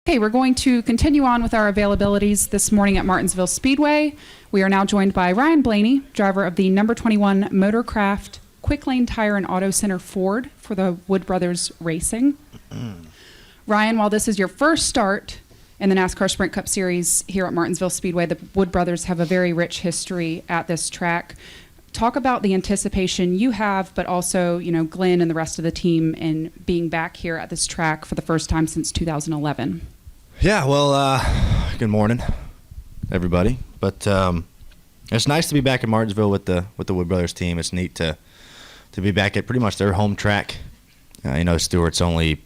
Okay, we're going to continue on with our availabilities this morning at Martinsville Speedway. We are now joined by Ryan Blaney, driver of the number 21 Motorcraft Quick Lane Tire and Auto Center Ford for the Wood Brothers Racing. Ryan, while this is your first start in the NASCAR Sprint Cup Series here at Martinsville Speedway, the Wood Brothers have a very rich history at this track. Talk about the anticipation you have, but also, Glenn and the rest of the team in being back here at this track for the first time since 2011. Yeah, well, good morning, everybody. But it's nice to be back in Martinsville with the Wood Brothers team. It's neat to be back at pretty much their home track. Stewart's only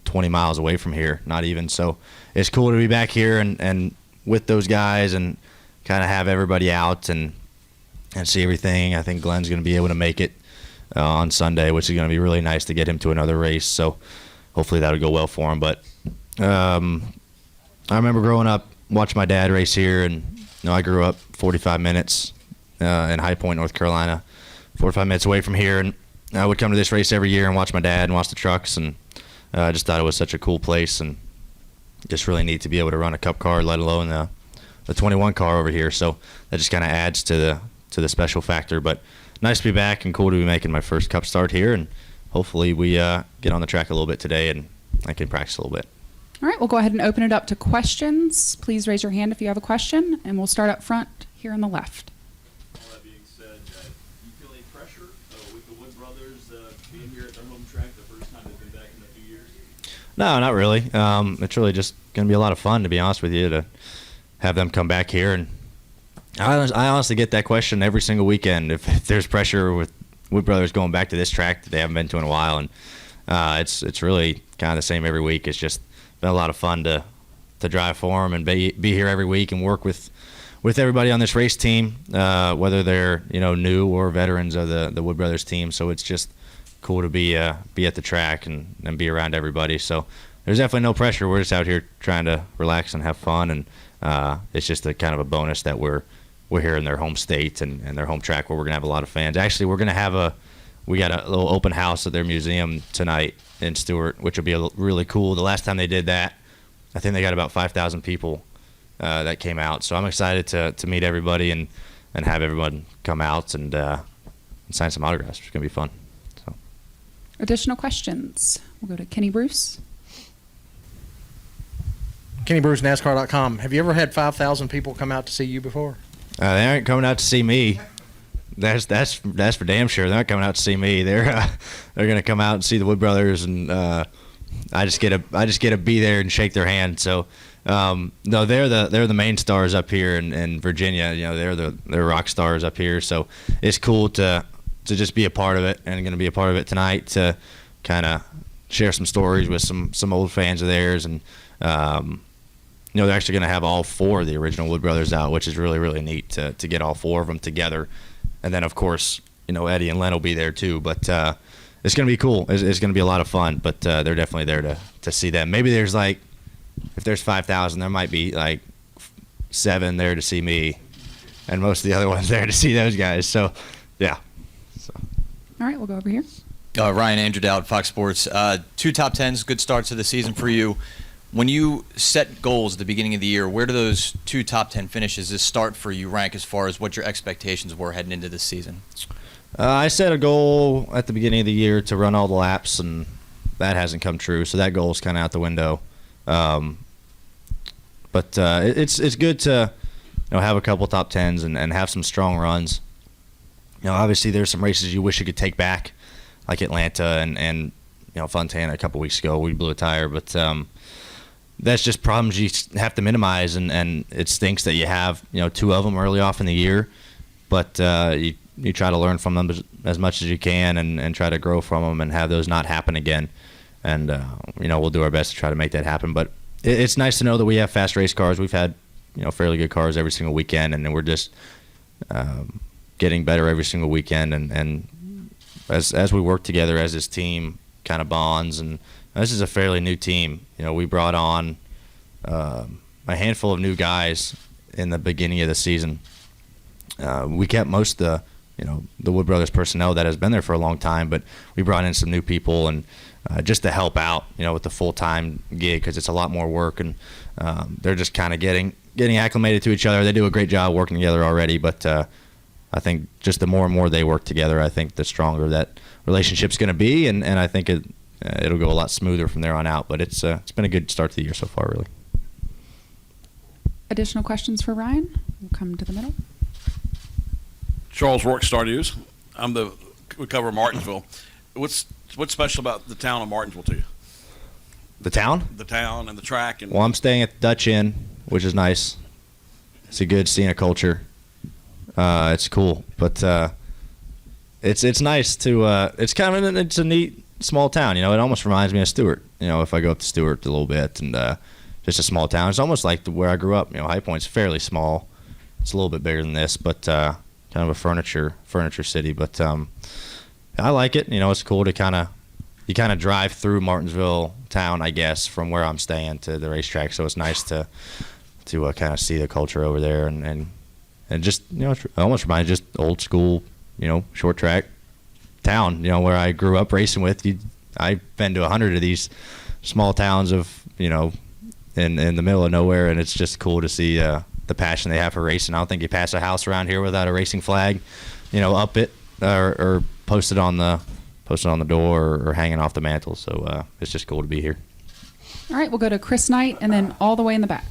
20 miles away from here, not even. So it's cool to be back here and with those guys and kind of have everybody out and see everything. I think Glenn's going to be able to make it on Sunday, which is going to be really nice to get him to another race. So hopefully that'll go well for him. But I remember growing up watching my dad race here, and I grew up 45 minutes in High Point, North Carolina, 45 minutes away from here, and I would come to this race every year and watch my dad and watch the trucks, and I just thought it was such a cool place and just really neat to be able to run a Cup car, let alone the 21 car over here. So that just kind of adds to the special factor. But nice to be back and cool to be making my first Cup start here, and hopefully we get on the track a little bit today and I can practice a little bit. All right, we'll go ahead and open it up to questions. Please raise your hand if you have a question, and we'll start up front here on the left. All that being said, do you feel any pressure with the Wood Brothers being here at their home track the first time they've been back in a few years? No, not really. It's really just going to be a lot of fun, to be honest with you, to have them come back here. And I honestly get that question every single weekend if there's pressure with Wood Brothers going back to this track that they haven't been to in a while. And it's really kind of the same every week. It's just been a lot of fun to drive for them and be here every week and work with everybody on this race team, whether they're new or veterans of the Wood Brothers team. So it's just cool to be at the track and be around everybody. So there's definitely no pressure. We're just out here trying to relax and have fun, and it's just a kind of a bonus that we're here in their home state and their home track where we're gonna have a lot of fans. Actually, we're gonna have we got a little open house at their museum tonight in Stewart, which will be really cool. The last time they did that, I think they got about 5,000 people that came out. So I'm excited to meet everybody and have everyone come out and sign some autographs. It's going to be fun. So. Additional questions? We'll go to Kenny Bruce. Kenny Bruce, NASCAR.com. Have you ever had 5,000 people come out to see you before? They aren't coming out to see me. That's for damn sure. They're not coming out to see me. They're going to come out and see the Wood Brothers, and I just get to be there and shake their hand. So no, they're the main stars up here in Virginia. They're rock stars up here. So it's cool to just be a part of it, and going to be a part of it tonight to kind of share some stories with some old fans of theirs, and they're actually going to have all four of the original Wood Brothers out, which is really, really neat to get all four of them together. And then, of course, Eddie and Len will be there too. But it's going to be cool. It's going to be a lot of fun. But they're definitely there to see them. Maybe there's if there's 5,000, there might be 7 there to see me, and most of the other ones there to see those guys. So, yeah. So. All right, we'll go over here. Ryan, Andrew Dowd, Fox Sports. 2 top 10s, good starts to the season for you. When you set goals at the beginning of the year, where do those 2 top 10 finishes this start for you rank as far as what your expectations were heading into this season? I set a goal at the beginning of the year to run all the laps, and that hasn't come true. So that goal's kind of out the window. But it's good to have a couple top 10s and have some strong runs. Obviously there's some races you wish you could take back, like Atlanta and Fontana a couple weeks ago. We blew a tire, but that's just problems you have to minimize, and it stinks that you have 2 of them early off in the year, but you try to learn from them as much as you can and try to grow from them and have those not happen again. And we'll do our best to try to make that happen. But it's nice to know that we have fast race cars. We've had fairly good cars every single weekend, and we're just getting better every single weekend. And as we work together as this team, kind of bonds. And this is a fairly new team. We brought on a handful of new guys in the beginning of the season. We kept most of the Wood Brothers personnel that has been there for a long time, but we brought in some new people and just to help out, with the full-time gig, because it's a lot more work, and they're just kind of getting acclimated to each other. They do a great job working together already, but I think just the more and more they work together, I think the stronger that relationship's going to be, and I think it'll go a lot smoother from there on out. But it's been a good start to the year so far, really. Additional questions for Ryan? We'll come to the middle. Charles Rourke, Star News. We cover Martinsville. What's special about the town of Martinsville to you? The town? The town and the track. And Well, I'm staying at the Dutch Inn, which is nice. It's a good scenic culture. It's cool, but it's nice to. It's it's a neat small town. It almost reminds me of Stewart. If I go up to Stewart a little bit, and just a small town. It's almost like where I grew up. High Point's fairly small. It's a little bit bigger than this, but kind of a furniture city. But I like it. It's cool to you drive through Martinsville town, I guess, from where I'm staying to the racetrack. So it's nice to kind of see the culture over there and just it almost reminds me of just old school short track town. Where I grew up racing with. I've been to 100 of these small towns of in the middle of nowhere, and it's just cool to see the passion they have for racing. I don't think you pass a house around here without a racing flag, up it or posted on the door or hanging off the mantle. So it's just cool to be here. All right, we'll go to Chris Knight and then all the way in the back.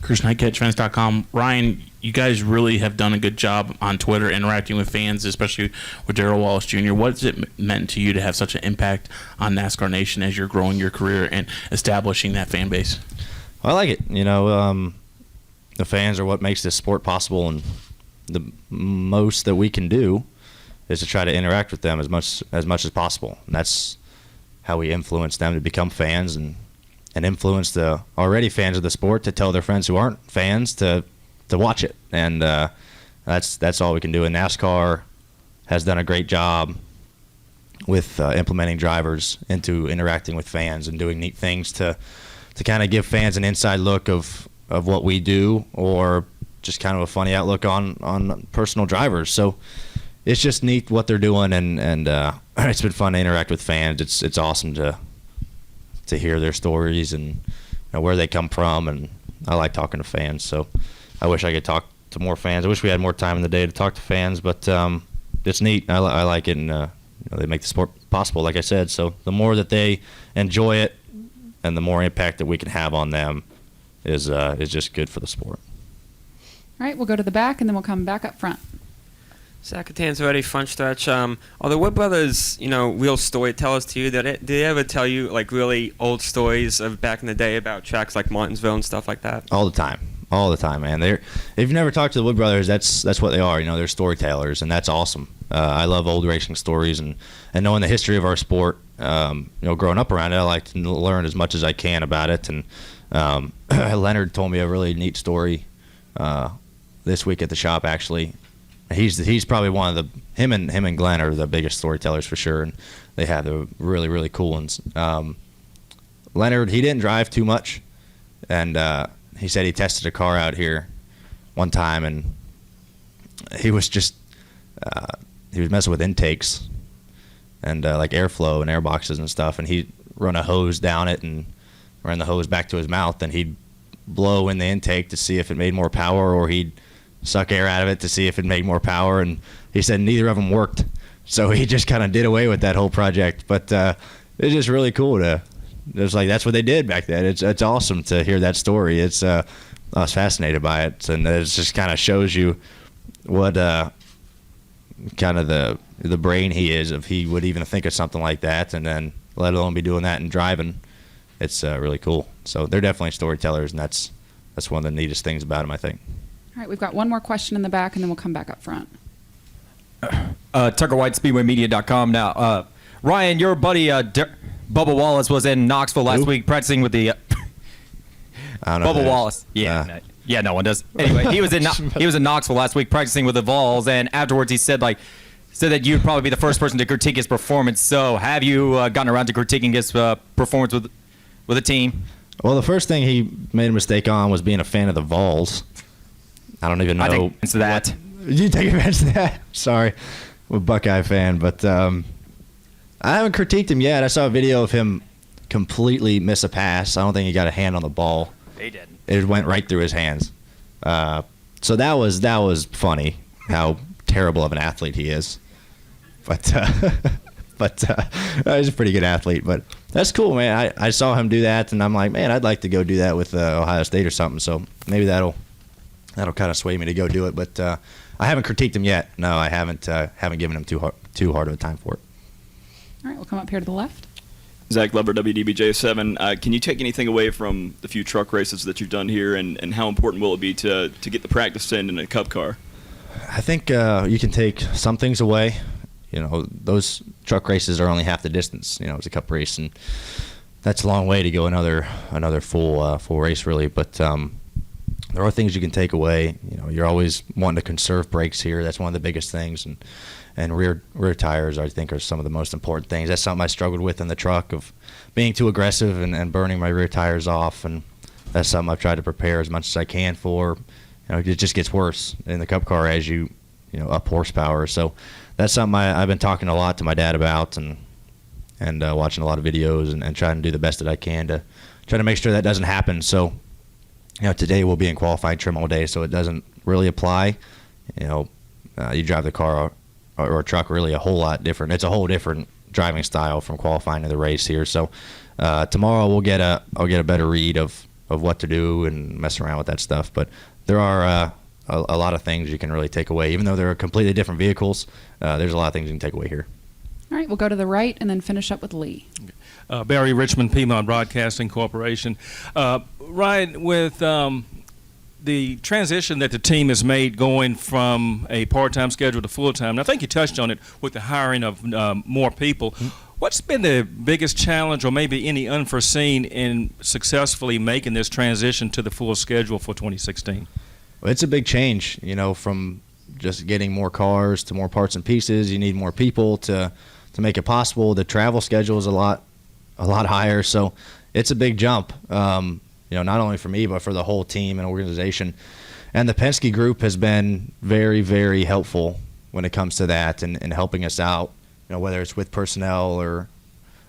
Chris Knight, CatchFans.com. Ryan, you guys really have done a good job on Twitter interacting with fans, especially with Darrell Wallace Jr. What has it meant to you to have such an impact on NASCAR Nation as you're growing your career and establishing that fan base? I like it. The fans are what makes this sport possible, and the most that we can do is to try to interact with them as much as possible. And that's how we influence them to become fans and influence the already fans of the sport to tell their friends who aren't fans to watch it. And that's all we can do. And NASCAR has done a great job with implementing drivers into interacting with fans and doing neat things to kind of give fans an inside look of what we do, or just kind of a funny outlook on personal drivers. So it's just neat what they're doing, and it's been fun to interact with fans. It's awesome to hear their stories and where they come from, and I like talking to fans. So I wish I could talk to more fans. I wish we had more time in the day to talk to fans, but it's neat. I like it, and they make the sport possible, like I said. So the more that they enjoy it, and the more impact that we can have on them is just good for the sport. All right, we'll go to the back and then we'll come back up front. Zacatan's already front stretch. Are the Wood Brothers, real storytellers to you? Did they ever tell you like really old stories of back in the day about tracks like Martinsville and stuff like that? All the time, man. If you've never talked to the Wood Brothers, that's what they are. They're storytellers, and that's awesome. I love old racing stories and knowing the history of our sport. Growing up around it, I like to learn as much as I can about it. And Leonard told me a really neat story this week at the shop. Actually, he's probably one of him and Glenn are the biggest storytellers for sure, and they have the really, really cool ones. Leonard, he didn't drive too much, and he said he tested a car out here one time, and he was just he was messing with intakes and like airflow and air boxes and stuff, and he'd run a hose down it and ran the hose back to his mouth, and he'd blow in the intake to see if it made more power, or he'd suck air out of it to see if it made more power, and he said neither of them worked, so he just kind of did away with that whole project. But it's just really cool it's like that's what they did back then. It's awesome to hear that story. I was fascinated by it, and it just kind of shows you what kind of the brain he is, if he would even think of something like that, and then let alone be doing that and driving. It's really cool. So they're definitely storytellers, and that's one of the neatest things about them, I think. All right, we've got one more question in the back, and then we'll come back up front. Tucker White, SpeedwayMedia.com. Now, Ryan, your buddy Bubba Wallace was in Knoxville last week practicing with the I don't know. Bubba Wallace. Yeah, no one does. Anyway, he was in Knoxville last week practicing with the Vols, and afterwards he said that you'd probably be the first person to critique his performance. So, have you gotten around to critiquing his performance with a team? Well, the first thing he made a mistake on was being a fan of the Vols. I don't even know. I think it's that. Did you take advantage of that? Sorry, I'm a Buckeye fan, but I haven't critiqued him yet. I saw a video of him completely miss a pass. I don't think he got a hand on the ball. He didn't. It went right through his hands. So that was funny how terrible of an athlete he is. But he's a pretty good athlete. But that's cool, man. I saw him do that, and I'm like, man, I'd like to go do that with Ohio State or something. So maybe that'll kind of sway me to go do it. But I haven't critiqued him yet. No, I haven't given him too hard of a time for it. All right, we'll come up here to the left. Zach Glover, WDBJ7. Can you take anything away from the few truck races that you've done here, and how important will it be to get the practice in a Cup car? I think you can take some things away. You know, those truck races are only half the distance. You know, it's a Cup race, and that's a long way to go another full race, really. But there are things you can take away. You know, you're always wanting to conserve brakes here. That's one of the biggest things, and rear tires, I think, are some of the most important things. That's something I struggled with in the truck, of being too aggressive and burning my rear tires off, and that's something I've tried to prepare as much as I can for. You know, it just gets worse in the Cup car as you up horsepower. So that's something I've been talking a lot to my dad about, and watching a lot of videos and trying to do the best that I can to try to make sure that doesn't happen. So, you know, today we'll be in qualifying trim all day, so it doesn't really apply. You know, you drive the car or a truck really a whole lot different. It's a whole different driving style from qualifying to the race here. So tomorrow I'll get a better read of what to do and mess around with that stuff. But there are a lot of things you can really take away. Even though they're completely different vehicles, there's a lot of things you can take away here. All right, we'll go to the right and then finish up with Lee. Barry Richmond, Piedmont Broadcasting Corporation. Ryan, with the transition that the team has made going from a part-time schedule to full-time, and I think you touched on it with the hiring of more people. What's been the biggest challenge, or maybe any unforeseen, in successfully making this transition to the full schedule for 2016? Well, it's a big change, you know, from just getting more cars to more parts and pieces. You need more people to make it possible. The travel schedule is a lot higher, so it's a big jump. You know, not only for me, but for the whole team and organization. And the Penske group has been very, very helpful when it comes to that and helping us out, you know, whether it's with personnel or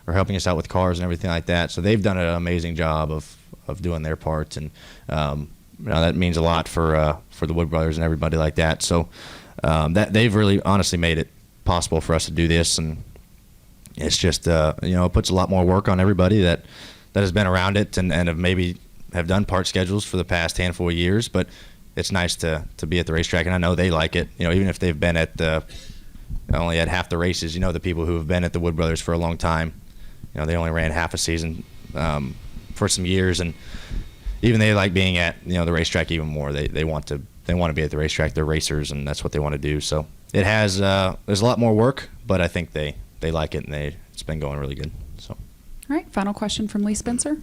helping us out with cars and everything like that. So they've done an amazing job of doing their part, and you know, that means a lot for the Wood Brothers and everybody like that. So that they've really honestly made it possible for us to do this, and it's just you know, it puts a lot more work on everybody that has been around it and have done part schedules for the past handful of years. But it's nice to be at the racetrack, and I know they like it. You know, even if they've been at only at half the races, you know, the people who have been at the Wood Brothers for a long time, you know, they only ran half a season for some years, and even they like being at, you know, the racetrack even more. They want to be at the racetrack. They're racers, and that's what they want to do. So it has there's a lot more work, but I think they like it, and it's been going really good. So. All right, final question from Lee Spencer.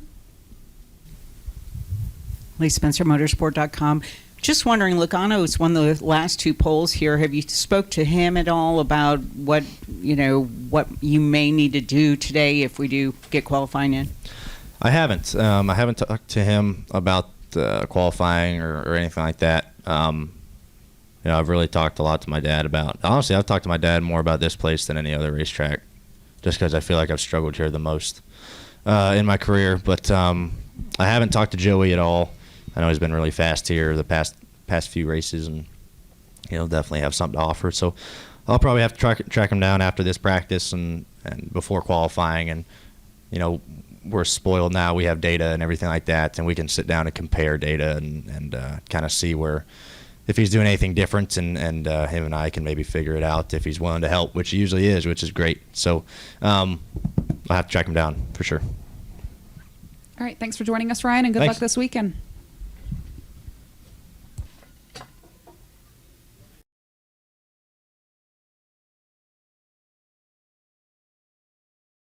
Lee Spencer, motorsport.com. Just wondering, Logano's won the last two polls here. Have you spoke to him at all about what you may need to do today if we do get qualifying in? I haven't. I haven't talked to him about qualifying or anything like that. You know, I've really talked a lot to my dad about. Honestly, I've talked to my dad more about this place than any other racetrack, just because I feel like I've struggled here the most in my career. But I haven't talked to Joey at all. I know he's been really fast here the past few races, and he'll definitely have something to offer. So I'll probably have to track him down after this practice and before qualifying. And you know, we're spoiled now. We have data and everything like that, and we can sit down and compare data and kind of see where if he's doing anything different, and him and I can maybe figure it out if he's willing to help, which he usually is, which is great. So I'll have to track him down for sure. All right, thanks for joining us, Ryan, and good Thanks. luck this weekend.